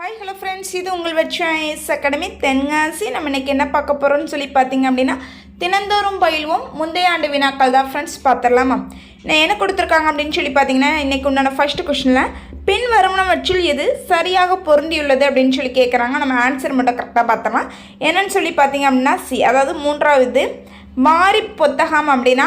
Hi hello friends, இது உங்கள் வெட்சாய்ஸ் academy Tenkasi. நம்ம இன்றைக்கி என்ன பார்க்க போகிறோம்னு சொல்லி பார்த்தீங்க அப்படின்னா, தினந்தோறும் பயில்வோம் முந்தைய ஆண்டு வினாக்கள் தான் ஃப்ரெண்ட்ஸ். பார்த்துடலாமா? நான் என்ன கொடுத்துருக்காங்க அப்படின்னு சொல்லி பார்த்தீங்கன்னா, இன்றைக்கி உண்டான ஃபர்ஸ்ட் கொஷனில் பின் வருமானவற்றில் எது சரியாக பொருந்தியுள்ளது அப்படின்னு சொல்லி கேட்குறாங்க. நம்ம ஆன்சர் மட்டும் கரெக்டாக பார்த்தோம்னா என்னன்னு சொல்லி பார்த்தீங்க அப்படின்னா சி, அதாவது மூன்றாவது மாரி புத்தகம் அப்படின்னா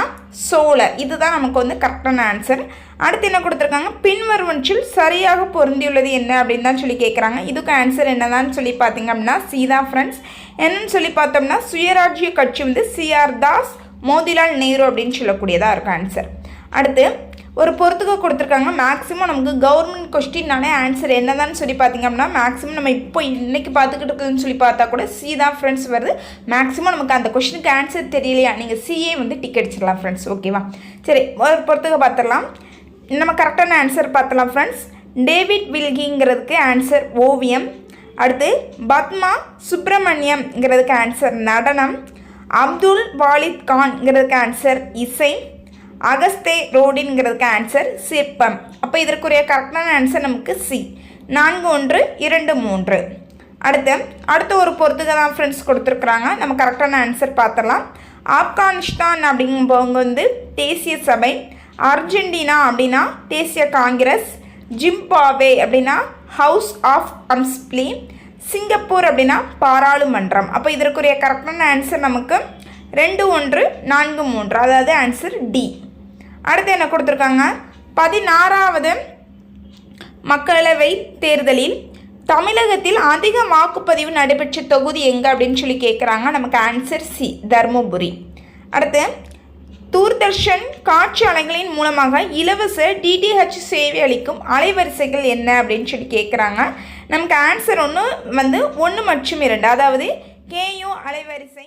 சோழர். இதுதான் நமக்கு வந்து கரெக்டான ஆன்சர். அடுத்து என்ன கொடுத்துருக்காங்க, பின்வருவற்றில் சரியாக பொருந்தியுள்ளது என்ன அப்படின்னு தான் சொல்லி கேட்குறாங்க. இதுக்கு ஆன்சர் என்னதான்னு சொல்லி பார்த்தீங்க அப்படின்னா சி தான் ஃப்ரெண்ட்ஸ். என்னன்னு சொல்லி பார்த்தோம்னா சுயராஜ்ய கட்சி வந்து சிஆர் தாஸ், மோதிலால் நேரு அப்படின்னு சொல்லக்கூடியதாக இருக்கும் ஆன்சர். அடுத்து ஒரு பொறுத்துக்க கொடுத்துருக்காங்க. மேக்ஸிமம் நமக்கு கவர்மெண்ட் கொஸ்டின்னாலே ஆன்சர் என்னதான்னு சொல்லி பார்த்தீங்க அப்படின்னா மேக்ஸிமம் நம்ம இப்போ இன்றைக்கி பார்த்துக்கிட்டு இருக்குதுன்னு சொல்லி பார்த்தா கூட சி தான் ஃப்ரெண்ட்ஸ் வருது. மேக்ஸிமம் நமக்கு அந்த கொஸ்டினுக்கு ஆன்சர் தெரியலையா, நீங்கள் சிஏ வந்து டிக் அடிச்சிடலாம் ஃப்ரெண்ட்ஸ். ஓகேவா? சரி, ஒரு பொறுத்துக்க பார்த்துடலாம். நம்ம கரெக்டான ஆன்சர் பார்த்தலாம் ஃப்ரெண்ட்ஸ். டேவிட் வில்கிங்கிறதுக்கு ஆன்சர் ஓவியம். அடுத்து பத்மா சுப்பிரமணியம்ங்கிறதுக்கு ஆன்சர் நடனம். அப்துல் வாலித் கான்ங்கிறதுக்கு ஆன்சர் இசை. அகஸ்தே ரோடின்ங்கிறதுக்கு ஆன்சர் சிற்பம். அப்போ இதற்குரிய கரெக்டான ஆன்சர் நமக்கு சி, 4 1 2 3. அடுத்த ஒரு பொறுத்துக்க தான் ஃப்ரெண்ட்ஸ் கொடுத்துருக்குறாங்க. நம்ம கரெக்டான ஆன்சர் பார்த்துடலாம். ஆப்கானிஸ்தான் அப்படிங்கும்போது வந்து தேசிய சபை. அர்ஜென்டினா அப்படின்னா தேசிய காங்கிரஸ். ஜிம்பாவே அப்படின்னா ஹவுஸ் ஆஃப் அசெம்பிளி. சிங்கப்பூர் அப்படின்னா பாராளுமன்றம். அப்போ இதற்குரிய கரெக்டான ஆன்சர் நமக்கு 2 1 4 3, அதாவது ஆன்சர் டி. அடுத்து என்ன கொடுத்துருக்காங்க, 16வது மக்களவை தேர்தலில் தமிழகத்தில் அதிக வாக்குப்பதிவு நடைபெற்ற தொகுதி எங்கே அப்படின்னு சொல்லி கேட்குறாங்க. நமக்கு ஆன்சர் சி, தருமபுரி. அடுத்து தூர்தர்ஷன் காட்சி அலைகளின் மூலமாக இலவச டிடிஹெச் சேவை அளிக்கும் அலைவரிசைகள் என்ன அப்படின்னு சொல்லி கேட்குறாங்க. நமக்கு ஆன்சர் ஒன்று வந்து 1 மற்றும் 2, அதாவது கேயு அலைவரிசை.